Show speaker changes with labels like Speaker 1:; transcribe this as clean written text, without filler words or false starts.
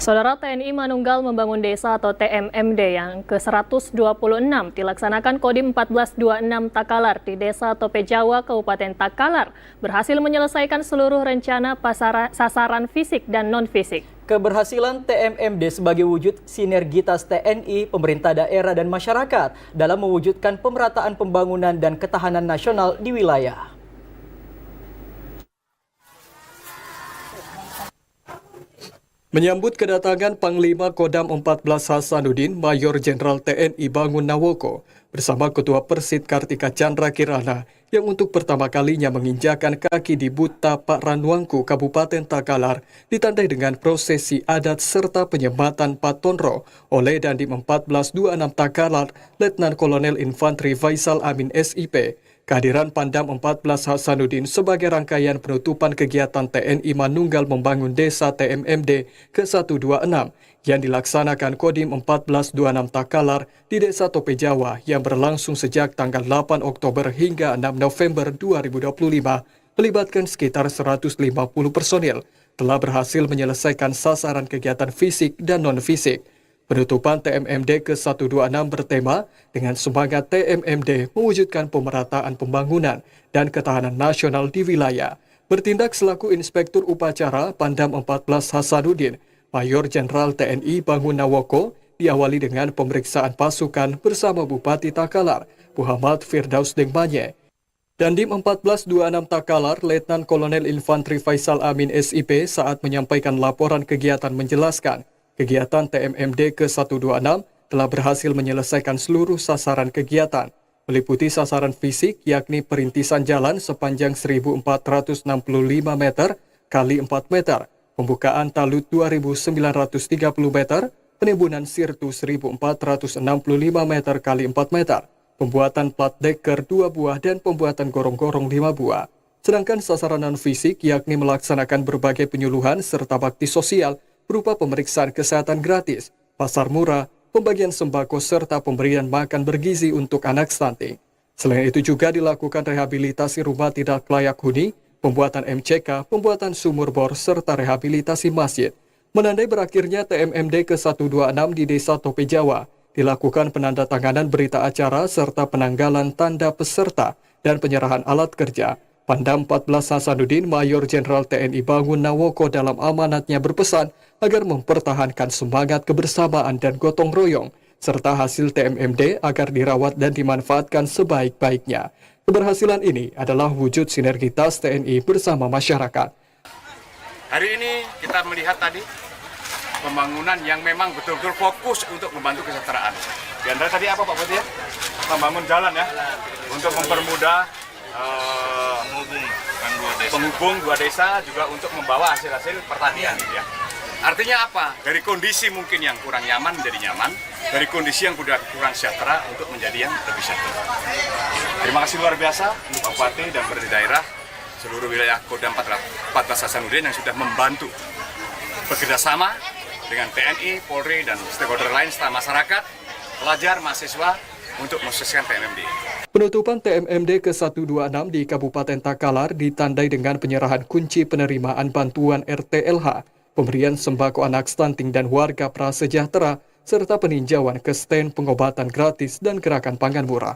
Speaker 1: Saudara, TNI Manunggal Membangun Desa atau TMMD yang ke-126 dilaksanakan Kodim 1426 Takalar di Desa Tope Jawa, Kabupaten Takalar, berhasil menyelesaikan seluruh rencana sasaran fisik dan non-fisik.
Speaker 2: Keberhasilan TMMD sebagai wujud sinergitas TNI, pemerintah daerah dan masyarakat dalam mewujudkan pemerataan pembangunan dan ketahanan nasional di wilayah.
Speaker 3: Menyambut kedatangan Panglima Kodam 14 Hasanuddin, Mayor Jenderal TNI Bangun Nawoko, bersama Ketua Persid Kartika Chandra Kirana, yang untuk pertama kalinya menginjakan kaki di Buta Pak Ranwangku, Kabupaten Takalar, ditandai dengan prosesi adat serta penyembatan Patonro oleh Dandim 1426 Takalar, Letnan Kolonel Infanteri Faisal Amin SIP. Kehadiran Pandam 14 Hasanuddin sebagai rangkaian penutupan kegiatan TNI Manunggal Membangun Desa TMMD ke-126 yang dilaksanakan Kodim 1426 Takalar di Desa Tope Jawa yang berlangsung sejak tanggal 8 Oktober hingga 6 November 2025 melibatkan sekitar 150 personil telah berhasil menyelesaikan sasaran kegiatan fisik dan non-fisik. Penutupan TMMD ke-126 bertema dengan semangat TMMD mewujudkan pemerataan pembangunan dan ketahanan nasional di wilayah. Bertindak selaku Inspektur Upacara Pandam 14 Hasanuddin, Mayor Jenderal TNI Bangun Nawoko diawali dengan pemeriksaan pasukan bersama Bupati Takalar, Muhammad Firdaus Dengmanye. Dandim 1426 Takalar, Letnan Kolonel Infanteri Faisal Amin SIP saat menyampaikan laporan kegiatan menjelaskan, kegiatan TMMD ke-126 telah berhasil menyelesaikan seluruh sasaran kegiatan, meliputi sasaran fisik yakni perintisan jalan sepanjang 1.465 meter kali 4 meter, pembukaan talut 2.930 meter, penimbunan sirtu 1.465 meter kali 4 meter, pembuatan plat deker 2 buah dan pembuatan gorong-gorong 5 buah. Sedangkan sasaran non-fisik yakni melaksanakan berbagai penyuluhan serta bakti sosial berupa pemeriksaan kesehatan gratis, pasar murah, pembagian sembako, serta pemberian makan bergizi untuk anak stunting. Selain itu juga dilakukan rehabilitasi rumah tidak layak huni, pembuatan MCK, pembuatan sumur bor, serta rehabilitasi masjid. Menandai berakhirnya TMMD ke-126 di Desa Tope Jawa, dilakukan penandatanganan berita acara serta penanggalan tanda peserta dan penyerahan alat kerja. Pandam 14 Hasanuddin, Mayor Jenderal TNI Bangun Nawoko dalam amanatnya berpesan agar mempertahankan semangat kebersamaan dan gotong royong, serta hasil TMMD agar dirawat dan dimanfaatkan sebaik-baiknya. Keberhasilan ini adalah wujud sinergitas TNI bersama masyarakat.
Speaker 4: Hari ini kita melihat tadi pembangunan yang memang betul-betul fokus untuk membantu kesejahteraan. Di antara tadi apa Pak Budi ya? Membangun jalan ya, untuk mempermudah penghubung dua desa, juga untuk membawa hasil-hasil pertanian ya. Artinya apa? Dari kondisi mungkin yang kurang nyaman menjadi nyaman, dari kondisi yang kurang sejahtera untuk menjadi yang lebih sejahtera. Terima kasih luar biasa untuk Bupati dan pemerintah daerah seluruh wilayah Kodam 14 Hasanuddin yang sudah membantu bekerjasama dengan TNI, Polri, dan stakeholder lain serta masyarakat, pelajar, mahasiswa untuk mensukseskan TMMD.
Speaker 3: Penutupan TMMD ke-126 di Kabupaten Takalar ditandai dengan penyerahan kunci penerimaan bantuan RTLH, pemberian sembako anak stunting dan warga prasejahtera, serta peninjauan ke stand pengobatan gratis dan gerakan pangan murah.